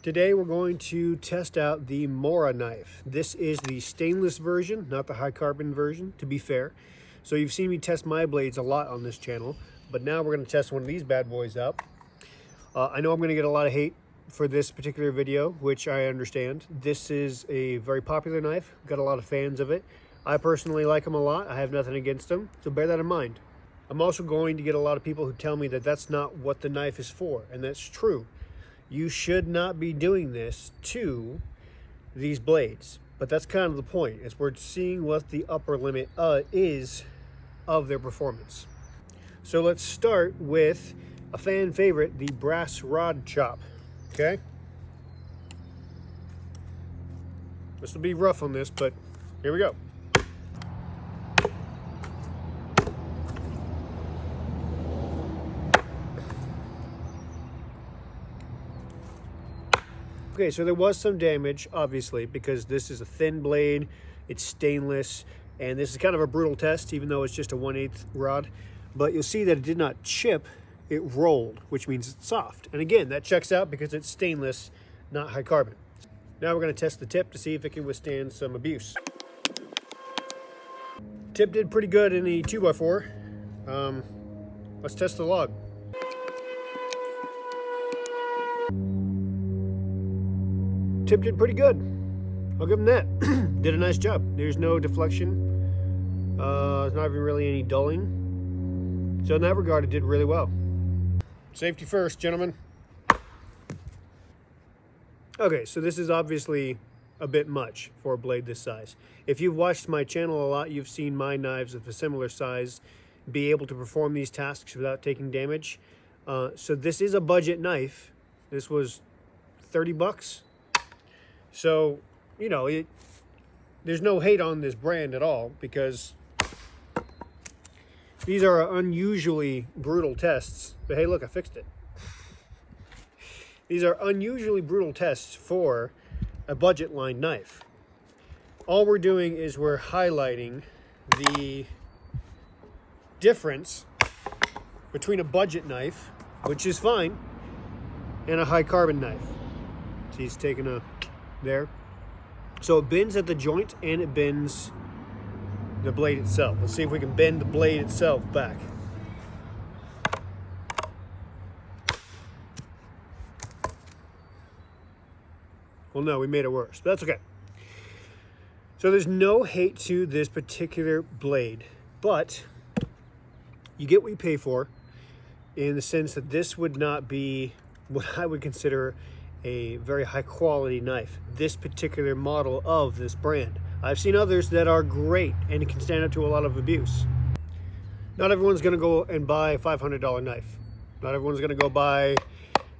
Today we're going to test out the Mora knife. This is the stainless version, not the high carbon version, to be fair. So you've seen me test my blades a lot on this channel, but now we're going to test one of these bad boys out. I know I'm going to get a lot of hate for this particular video, which I understand. This is a very popular knife, got a lot of fans of it. I personally like them a lot. I have nothing against them, so bear that in mind. I'm also going to get a lot of people who tell me that that's not what the knife is for, and that's true. You should not be doing this to these blades, but that's kind of the point, is we're seeing what the upper limit is of their performance. So let's start with a fan favorite, the brass rod chop. Okay, this will be rough on this, but here we go. Okay, so there was some damage, obviously, because this is a thin blade, it's stainless, and this is kind of a brutal test, even though it's just a 1/8 rod. But you'll see that it did not chip, it rolled, which means it's soft. And again, that checks out because it's stainless, not high carbon. Now we're going to test the tip to see if it can withstand some abuse. Tip did pretty good in the 2x4. Let's test the log. Tip did pretty good. I'll give him that. Did a nice job. There's no deflection. There's not even really any dulling. So in that regard, it did really well. Safety first, gentlemen. Okay, so this is obviously a bit much for a blade this size. If you've watched my channel a lot, you've seen my knives of a similar size be able to perform these tasks without taking damage. So this is a budget knife. This was 30 bucks. So, you know, there's no hate on this brand at all, because these are unusually brutal tests. But hey, look, I fixed it. These are unusually brutal tests for a budget line knife. All we're doing is we're highlighting the difference between a budget knife, which is fine, and a high carbon knife. So he's taking a there. So it bends at the joint and it bends the blade itself. Let's see if we can bend the blade itself back. Well, no, we made it worse, but that's okay. So there's no hate to this particular blade, but you get what you pay for, in the sense that this would not be what I would consider a very high quality knife, this particular model of this brand. I've seen others that are great and can stand up to a lot of abuse. Not everyone's going to go and buy a $500 knife. Not everyone's going to go buy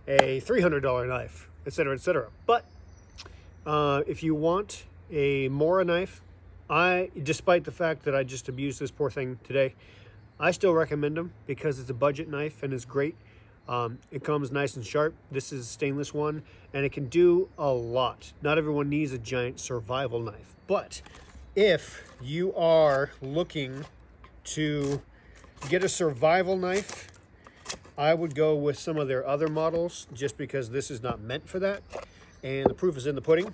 a $300 knife, etc., etc. But if you want a Mora knife, despite the fact that I just abused this poor thing today, I still recommend them because it's a budget knife and it's great. It comes nice and sharp. This is a stainless one, and it can do a lot. Not everyone needs a giant survival knife, but if you are looking to get a survival knife, I would go with some of their other models, just because this is not meant for that, and the proof is in the pudding.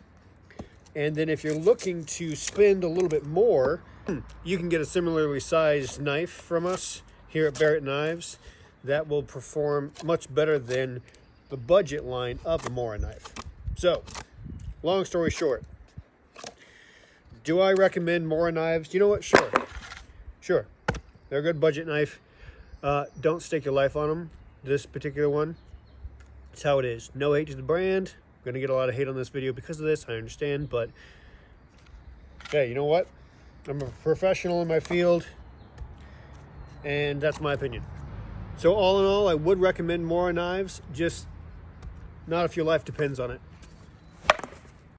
And then if you're looking to spend a little bit more, you can get a similarly sized knife from us here at Barrett Knives that will perform much better than the budget line of the Mora knife. So, long story short, do I recommend Mora knives? You know what? Sure. They're a good budget knife. Don't stake your life on them. This particular one, it's how it is. No hate to the brand. I'm gonna get a lot of hate on this video because of this, I understand, but hey, you know what? I'm a professional in my field, and that's my opinion. So all in all, I would recommend Mora knives, just not if your life depends on it.